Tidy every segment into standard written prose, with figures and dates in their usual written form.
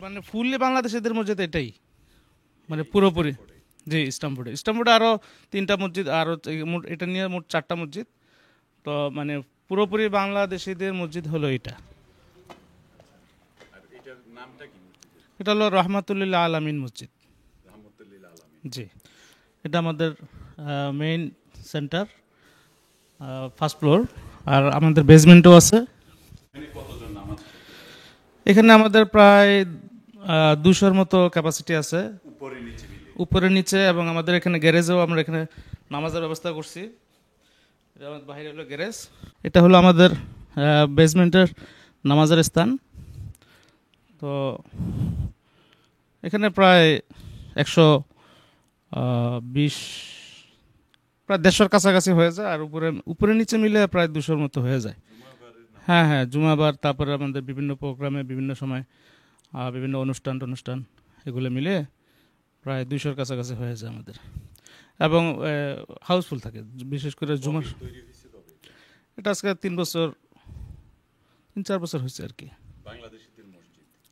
মানে ফুললি বাংলাদেশিদের মসজিদ এটাই, মানে পুরোপুরি। জি, ইস্টামফোর্ডে আরও 3টা মসজিদ, আরও এটা নিয়ে মোট 4টা মসজিদ। তো মানে পুরোপুরি বাংলাদেশিদের মসজিদ হলো এটা। এটা হলো রহমাতুল্লিল আলামিন মসজিদ। জি, এটা আমাদের মেইন সেন্টার, ফার্স্ট ফ্লোর, আর আমাদের বেসমেন্টও আছে। এখানে আমাদের প্রায় 200-র মতো ক্যাপাসিটি আছে, উপরে নিচে, এবং আমাদের এখানে গ্যারেজেও আমরা এখানে নামাজের ব্যবস্থা করছি। এটা আমাদের বাইরে হলো গ্যারেজ, এটা হলো আমাদের বেসমেন্টের নামাজের স্থান। তো এখানে প্রায় 120, প্রায় 150-র কাছাকাছি হয়ে যায়, আর উপরে নিচে মিলে প্রায় 200-র মতো হয়ে যায়। হ্যাঁ হ্যাঁ, জুমাবার, তারপরে আমাদের বিভিন্ন প্রোগ্রামে বিভিন্ন সময় বিভিন্ন অনুষ্ঠান এগুলো মিলে প্রায় 200-র কাছাকাছি হয়ে যায় আমাদের, এবং হাউসফুল থাকে, বিশেষ করে জুমার। এটা আজকে 3-4 বছর হয়েছে আর কি।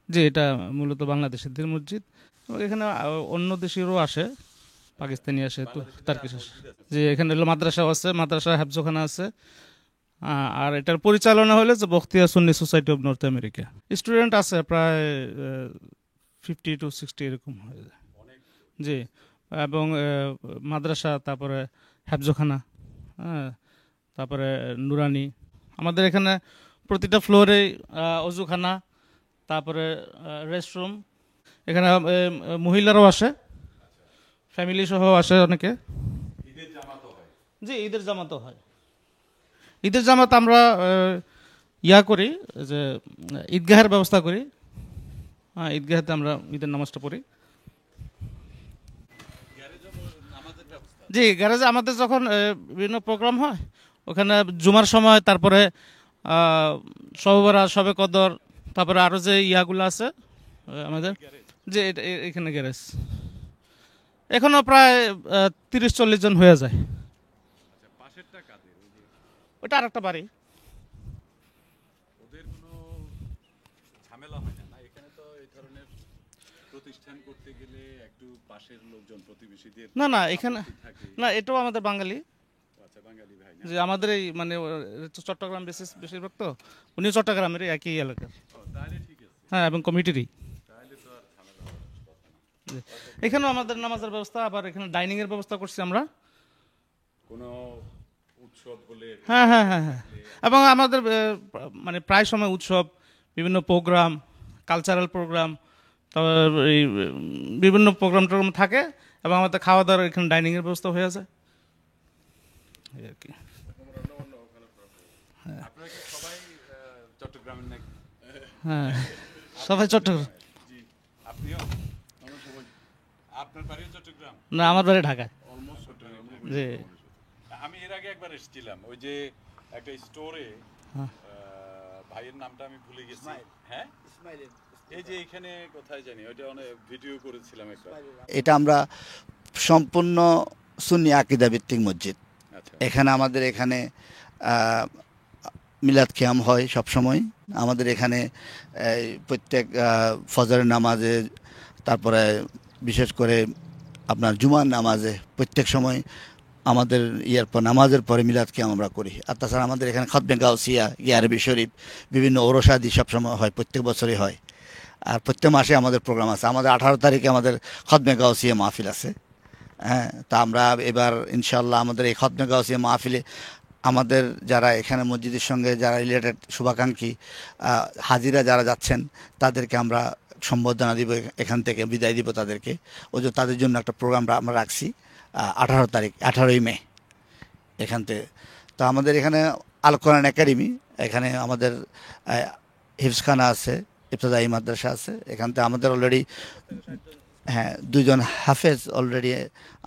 জি, এটা মূলত বাংলাদেশিদের মসজিদ, এবং এখানে অন্য দেশেরও আসে, পাকিস্তানি আসে, তো তার্কিশ আসে। যে এখানে হলো মাদ্রাসাও আছে, মাদ্রাসা হেফজখানা আছে। আর এটার পরিচালনা হলে যে বখতিয়া Sunni society of North America. Student আছে প্রায় 50 to 60 এরকম হয়ে যায়। জি, এবং মাদ্রাসা, তারপরে হেফজখানা, হ্যাঁ, তারপরে নুরানি। আমাদের এখানে প্রতিটা ফ্লোরে অজুখানা, তারপরে রেস্টরুম। এখানে মহিলারাও আসে, ফ্যামিলি সহ আসে অনেকে। জি, ঈদের জামাতও হয়। ঈদের জামাত আমরা করি, যে ঈদগাহের ব্যবস্থা করি। হ্যাঁ, ঈদগাহেতে আমরা ঈদের নামাজটা পড়ি। জি, গ্যারেজে আমাদের যখন বিভিন্ন প্রোগ্রাম হয়, ওখানে জুমার সময়, তারপরে শবে বরাত, শবে কদর, তারপরে আরও যে ইয়াগুলো আছে আমাদের, যে এখানে গ্যারেজ এখনও প্রায় 30-40 জন হয়ে যায়। ওটা আর একটা বাড়ি। না না, এখানে না, এটাও আমাদের বাঙালি। যে আমাদের এই মানে চট্টগ্রাম বেশিরভাগ, তো উনিও চট্টগ্রামের একই এলাকার। হ্যাঁ, এবং কমিটিরই। এখানেও আমাদের নামাজের ব্যবস্থা, আবার এখানে ডাইনিং এর ব্যবস্থা করছি আমরা। হ্যাঁ হ্যাঁ হ্যাঁ হ্যাঁ, এবং আমাদের মানে প্রায় সময় উৎসব, বিভিন্ন প্রোগ্রাম, কালচারাল প্রোগ্রাম, তারপর এই বিভিন্ন প্রোগ্রাম টোগ্রাম থাকে, এবং আমাদের খাওয়া দাওয়ার এখানে ডাইনিং এর ব্যবস্থা হয়ে আছে আর কি। হ্যাঁ, সবাই চট্টগ্রাম। না, আমার বাড়ি ঢাকায়। জি, আমি এর আগে একবার এসেছিলাম, ওই যে একটা স্টোরে, ভাইয়ের নামটা আমি ভুলে গেছি। হ্যাঁ, এই যে এখানে কোথায় জানি, ওইটা অনেক ভিডিও করেছিলাম একবার। এটা আমরা সম্পূর্ণ সুন্নি আকীদা ভিত্তিক মসজিদ। এখানে আমাদের এখানে মিলাদ খিয়াম হয় সব সময়। আমাদের এখানে প্রত্যেক ফজরের নামাজে, তারপরে বিশেষ করে আপনার জুমার নামাজে, প্রত্যেক সময় আমাদের নামাজের পরে মিলাদ খিয়াম আমরা করি। আর তাছাড়া আমাদের এখানে খতমে গাউসিয়া, আরবি শরীফ, বিভিন্ন ওরসাদি সবসময় হয়, প্রত্যেক বছরই হয়। আর প্রত্যেক মাসে আমাদের প্রোগ্রাম আছে। আমাদের 18 তারিখে আমাদের খতমে গাউসিয়া মাহফিল আছে। হ্যাঁ, তা আমরা এবার ইনশাল্লাহ আমাদের এই খতমে গাউসিয়া মাহফিলে আমাদের যারা এখানে মসজিদের সঙ্গে যারা রিলেটেড শুভাকাঙ্ক্ষী হাজিরা যারা যাচ্ছেন, তাদেরকে আমরা সম্বর্ধনা দিব, এখান থেকে বিদায় দিব তাদেরকে। ওই যে তাদের জন্য একটা প্রোগ্রাম আমরা রাখছি 18 তারিখ, 18ই মে এখান থেকে। তো আমাদের এখানে আল কোরআন একাডেমি, এখানে আমাদের হিফজখানা আছে, ইবতদায়ী মাদ্রাসা আছে। এখান থেকে আমাদের অলরেডি 2 জন হাফেজ অলরেডি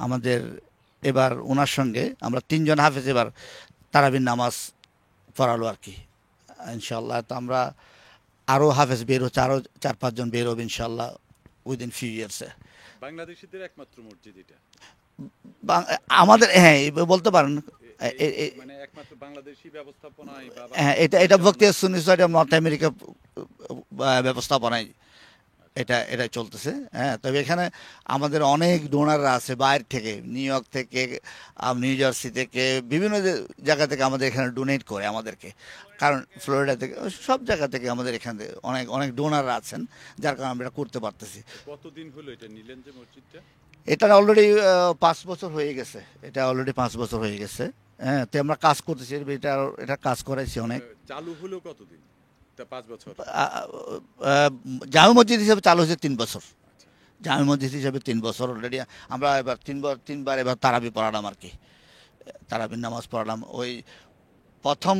আমাদের, এবার ওনার সঙ্গে আমরা 3 জন হাফেজ এবার তারাবির নামাজ পড়ালো আর কি ইনশাল্লাহ। তো আমরা আরও হাফেজ বের হচ্ছে, আরও 4-5 জন বের হবে ইনশাল্লাহ উইদিন ফিউ ইয়ার্সে। বাংলাদেশিদের একমাত্র মসজিদ এটা আমাদের, হ্যাঁ বলতে পারেন, মানে একমাত্র বাংলাদেশি ব্যবস্থাপনায়। হ্যাঁ, এটা বখতিয়া Sunni society of North America ব্যবস্থাপনায় এটা এটা চলতেছে। হ্যাঁ, তবে এখানে আমাদের অনেক ডোনাররা আছে বাইরে থেকে, নিউ ইয়র্ক থেকে, নিউ জার্সি থেকে, বিভিন্ন জায়গা থেকে আমাদের এখানে ডোনেট করে আমাদেরকে। কারণ ফ্লোরিডা থেকে, সব জায়গা থেকে আমাদের এখানে অনেক অনেক ডোনাররা আছেন, যার কারণে আমরা এটা করতে পারতেছি। কতদিন হলো এটা নিলেন যে মসজিদটা? এটা অলরেডি 5 বছর হয়ে গেছে। এটা অলরেডি 5 বছর হয়ে গেছে। হ্যাঁ, তো আমরা কাজ করতেছি, এটা কাজ করাইছি অনেক। চালু হলো কতদিন? তা 5 বছর। জামে মসজিদ হিসাবে চালু হয়েছে 3 বছর। জামে মসজিদ হিসাবে 3 বছর অলরেডি। আমরা এবার তিনবার এবার তারাবি পড়ালাম আর কি, তারাবির নামাজ পড়ালাম। ওই প্রথম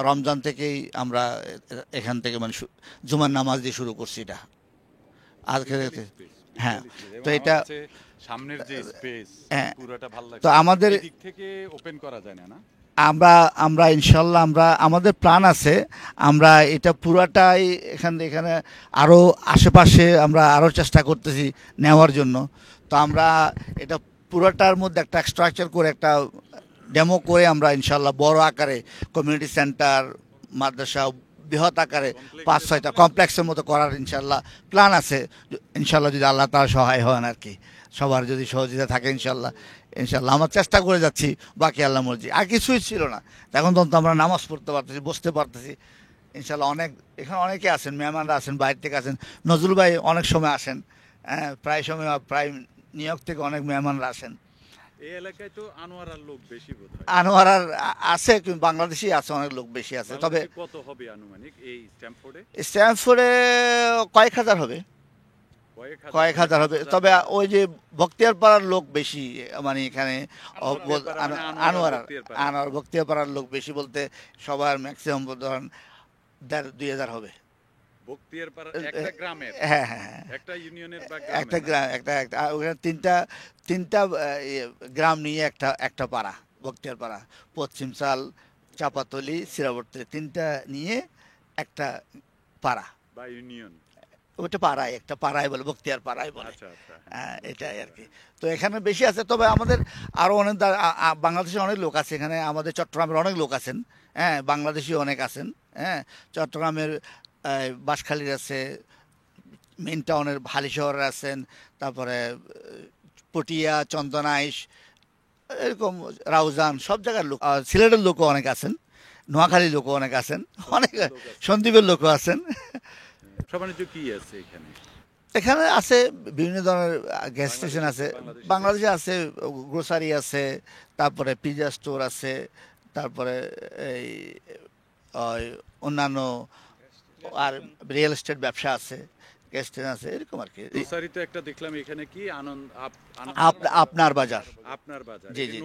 রমজান থেকেই আমরা এখান থেকে মানে জুমার নামাজ দিয়ে শুরু করছি এটা আজকে। হ্যাঁ, তো এটা সামনের যে স্পেস হ্যাঁ, পুরোটা ভালো লাগে। তো আমাদের দিক থেকে ওপেন করা যায় না? আমরা ইনশাল্লাহ আমাদের প্ল্যান আছে, আমরা এটা পুরাটাই এখানে আরও আশেপাশে আমরা আরও চেষ্টা করতেছি নেওয়ার জন্য। তো আমরা এটা পুরাটার মধ্যে একটা স্ট্রাকচার করে, একটা ডেমো করে আমরা ইনশাল্লাহ বড় আকারে কমিউনিটি সেন্টার, মাদ্রাসা, বৃহৎ আকারে 5-6টা কমপ্লেক্সের মতো করার ইনশাল্লাহ প্ল্যান আছে। ইনশাল্লাহ যদি আল্লাহ তাআলা সহায় হন আর কি, সবার যদি সহযোগিতা থাকে ইনশাল্লাহ আমরা চেষ্টা করে যাচ্ছি। বাকি আল্লাহ মর্জি। আর কিছুই ছিল না, এখন তো আমরা নামাজ পড়তে পারতেছি, বসতে পারতেছি ইনশাল্লাহ। এখানে অনেকে আছেন, মেহমানরা আছেন, বাইরে থেকে আসেন। নজরুল ভাই অনেক সময় আসেন, হ্যাঁ, প্রায় নিউ ইয়র্ক থেকে অনেক মেহমানরা আসেন। এই এলাকায় তো আনোয়ারার লোক বেশি বোধহয়। আনোয়ারার আছে, কিন্তু বাংলাদেশি আছে, অনেক লোক বেশি আছে। তবে কত হবে আনুমানিক এই স্ট্যামফোর্ডে কয়েক হাজার হবে, কয়েক হাজার হবে। তবে ওই যে বখতিয়ার পাড়ার লোক বেশি, মানে এখানে আনোয়ার বখতিয়ার পাড়ার লোক বেশি বলতে সবার ম্যাক্সিমাম ধরেন 1,500-2,000 হবে। হ্যাঁ হ্যাঁ, একটা গ্রাম, একটা ওখানে তিনটা গ্রাম নিয়ে একটা পাড়া, বখতিয়ার পাড়া, পশ্চিম চাল, চাপাতলি, সিরাবর্তী, তিনটা নিয়ে একটা পাড়া বা ইউনিয়ন। ওটা পাড়ায়, একটা পাড়ায় বলে, বখতিয়ার পাড়ায় বলে। এটাই আর কি। তো এখানে বেশি আছে। তবে আমাদের আরও অনেক বাংলাদেশের অনেক লোক আছে এখানে, আমাদের চট্টগ্রামের অনেক লোক আছেন, হ্যাঁ, বাংলাদেশি অনেক আছেন। হ্যাঁ, চট্টগ্রামের বাঁশখালীর আছে, মেইন টাউনের হালিশহরের আছেন, তারপরে পটিয়া, চন্দনাইশ, এরকম রাউজান, সব জায়গার লোক, সিলেটের লোকও অনেক আছেন, নোয়াখালীর লোকও অনেক আছেন, অনেক সন্দ্বীপের লোকও আছেন। কি আছে এখানে? এখানে আছে বিভিন্ন ধরনের গ্যাস স্টেশন আছে, বাংলাদেশে আছে, গ্রোসারি আছে, তারপরে পিজা স্টোর আছে, তারপরে এই অন্যান্য আর রিয়েল এস্টেট ব্যবসা আছে, গ্যাস স্টেশন আছে, এরকম আর কি। গ্রোসারি তো একটা দেখলাম এখানে, কি আপনার বাজার। জি জি,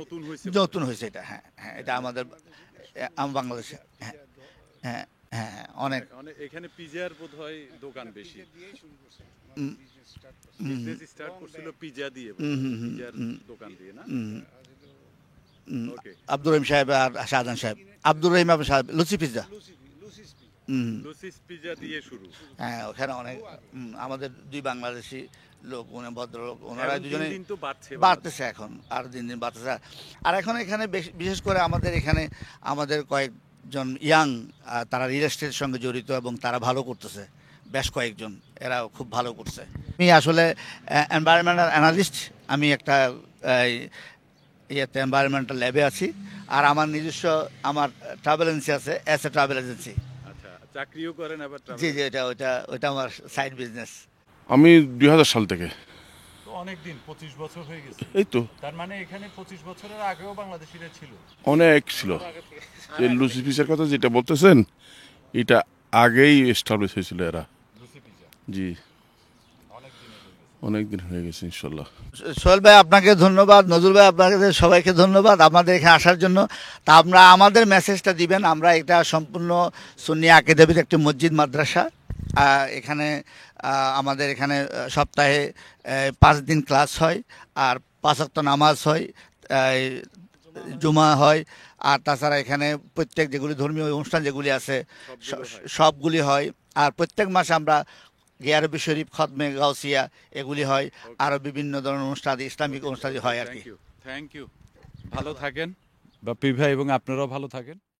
নতুন হয়েছে এটা। হ্যাঁ হ্যাঁ, এটা আমাদের বাংলাদেশে। হ্যাঁ হ্যাঁ হ্যাঁ, অনেক এখানে পিজার বোধহয় দোকান বেশি। স্টার্ট করছিল পিজা দিয়ে, পিজার দোকান দিয়ে না? আব্দুর রহিম সাহেব আর শাহজাহান সাহেব, আব্দুর রহিম সাহেব লুচি পিজা, লুচিস পিজা দিয়ে শুরু। হ্যাঁ, ওখানে অনেক আমাদের দুই বাংলাদেশি লোক, ভদ্রলোক, ওনারা দুজনে বাড়তেছে এখন, আর দিন দিন বাড়তেছে। আর এখন এখানে বিশেষ করে আমাদের কয়েকজন ইয়াং, তারা রিয়েল এস্টেটের সঙ্গে জড়িত এবং তারা ভালো করতেছে, বেশ কয়েকজন, এরা খুব ভালো করছে। আমি আসলে এনভায়রনমেন্টাল অ্যানালিস্ট, আমি একটা এনভায়রনমেন্টাল ল্যাবে আছি, আর আমার নিজস্ব ট্রাভেল এজেন্সি আছে, ট্রাভেল এজেন্সি। চাকরিও করেন আবার? জি জি, ওটা আমার সাইড বিজনেস। আমি 2000 সাল থেকে। অনেক দিন, 25 বছর হয়ে গেছে। এই তো, তার মানে এখানে 25 বছরের আগেও বাংলাদেশিরা ছিল? অনেক ছিল। যে লুচি পিজার কথা যেটা বলতেছেন, এটা আগেই এস্টাবলিশ হয়েছিল এরা। জি, অনেক দিন হয়ে গেছে ইনশাল্লাহ। সোহেল ভাই আপনাকে ধন্যবাদ, নজরুল ভাই আপনাদের সবাইকে ধন্যবাদ আমাদের এখানে আসার জন্য। তা আমাদের মেসেজটা দিবেন, আমরা এটা সম্পূর্ণ সুন্নি আকিদাবিদ একটি মসজিদ মাদ্রাসা। এখানে আমাদের এখানে সপ্তাহে 5 দিন ক্লাস হয়, আর 5 ওয়াক্ত নামাজ হয়, জুমা হয়, আর তাছাড়া এখানে প্রত্যেক যেগুলি ধর্মীয় অনুষ্ঠান যেগুলি আছে সবগুলি হয়। আর প্রত্যেক মাসে আমরা গিয়ারবি শরীফ, খতমে গাউসিয়া এগুলি হয়, আরও বিভিন্ন ধরনের অনুষ্ঠান, ইসলামিক অনুষ্ঠান হয় আর কি। Thank you. ভালো থাকেন বাপ্পি ভাই, এবং আপনারাও ভালো থাকেন।